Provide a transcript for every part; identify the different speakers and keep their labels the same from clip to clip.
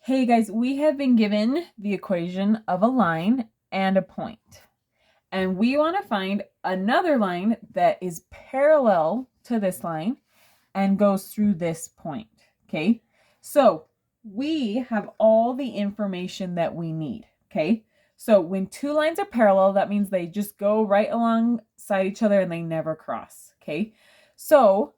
Speaker 1: Hey guys, we have been given the equation of a line and a point. And we want to find another line that is parallel to this line and goes through this point, okay? So we have all the information that we need, okay? So when two lines are parallel, that means they just go right alongside each other and they never cross, okay? So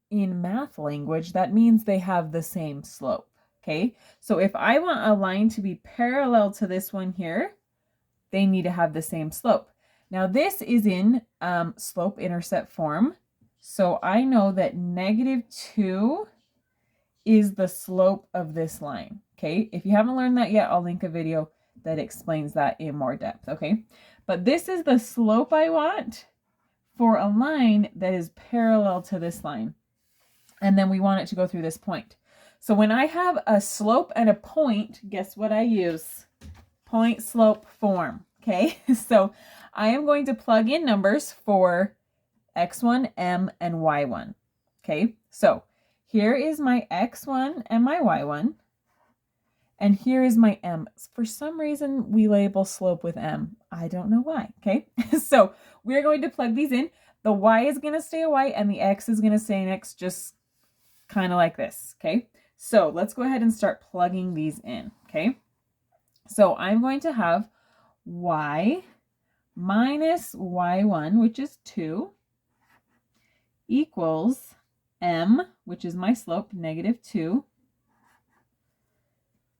Speaker 1: in math language, that means they have the same slope. Okay, so if I want a line to be parallel to this one here, they need to have the same slope. Now this is in slope-intercept form, so I know that -2 is the slope of this line. Okay, if you haven't learned that yet, I'll link a video that explains that in more depth. Okay, but this is the slope I want for a line that is parallel to this line, and then we want it to go through this point. So when I have a slope and a point, guess what I use? Point slope form, okay? So I am going to plug in numbers for x1, m, and y1, okay? So here is my x1 and my y1, and here is my m. For some reason, we label slope with m. I don't know why, okay? So we're going to plug these in. The y is going to stay a y, and the x is going to stay an x, just kind of like this, okay? So let's go ahead and start plugging these in, okay? So I'm going to have y minus y1, which is 2, equals m, which is my slope, -2,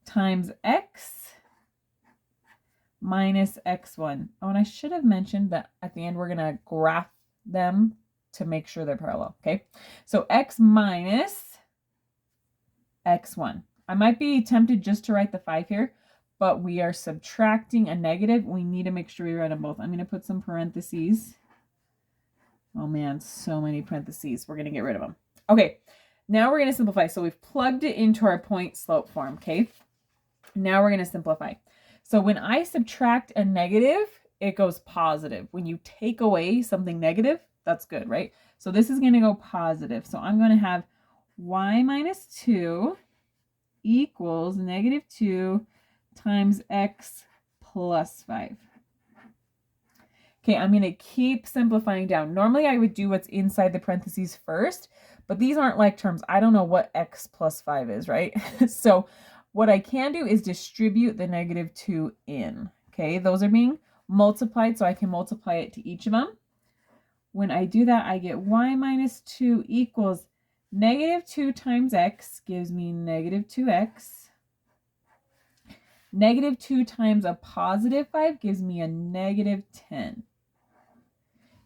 Speaker 1: times x minus x1. Oh, and I should have mentioned that at the end we're going to graph them to make sure they're parallel, okay? So x minus x1. I might be tempted just to write the 5 here, but we are subtracting a negative. We need to make sure we write them both. I'm going to put some parentheses. Oh man, so many parentheses. We're going to get rid of them. Okay, now we're going to simplify. So we've plugged it into our point slope form, okay? Now we're going to simplify. So when I subtract a negative, it goes positive. When you take away something negative, that's good, right? So this is going to go positive. So I'm going to have y minus 2 equals -2 times x plus 5. Okay, I'm going to keep simplifying down. Normally I would do what's inside the parentheses first, but these aren't like terms. I don't know what x plus 5 is, right? So what I can do is distribute the -2 in. Okay, those are being multiplied, so I can multiply it to each of them. When I do that, I get y minus 2 equals -2 times x gives me -2x. -2 times a positive 5 gives me a -10.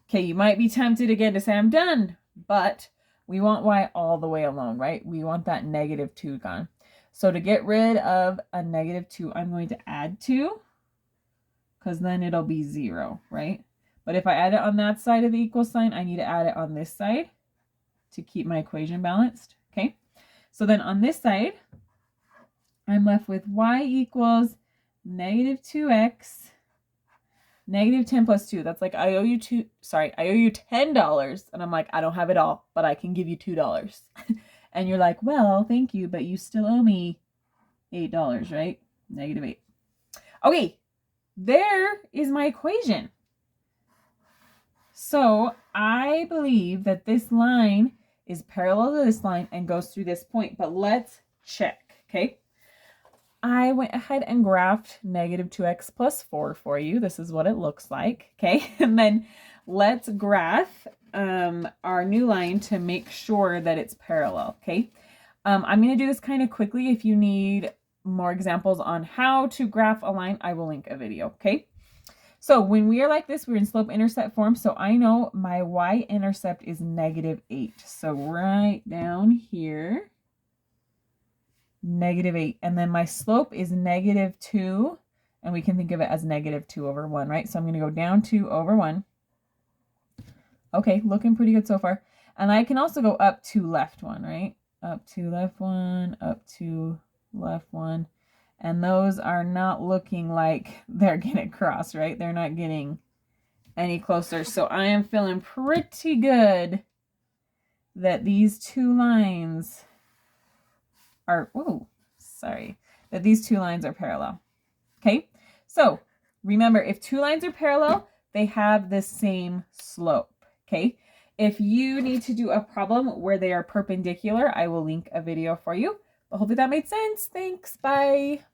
Speaker 1: Okay, you might be tempted again to say I'm done, but we want y all the way alone, right? We want that -2 gone. So to get rid of a -2, I'm going to add 2, because then it'll be 0, right? But if I add it on that side of the equal sign, I need to add it on this side to keep my equation balanced, okay? So then on this side, I'm left with y equals -2x, -10 plus 2. That's like I owe you $10, and I'm like, I don't have it all, but I can give you $2. And you're like, well, thank you, but you still owe me $8, right? -8. Okay, there is my equation. So I believe that this line is parallel to this line and goes through this point, but let's check, okay? I went ahead and graphed -2x plus 4 for you. This is what it looks like, okay? And then let's graph our new line to make sure that it's parallel, okay? I'm going to do this kind of quickly. If you need more examples on how to graph a line, I will link a video, okay? So when we are like this, we're in slope-intercept form. So I know my y-intercept is -8. So right down here, -8. And then my slope is -2. And we can think of it as -2 over 1, right? So I'm going to go down 2 over 1. Okay, looking pretty good so far. And I can also go up to left 1, right? Up to left 1, up to left 1. And those are not looking like they're going to cross, right? They're not getting any closer. So I am feeling pretty good that these two lines are, that these two lines are parallel. Okay, so remember, if two lines are parallel, they have the same slope. Okay, if you need to do a problem where they are perpendicular, I will link a video for you. But hopefully that made sense. Thanks. Bye.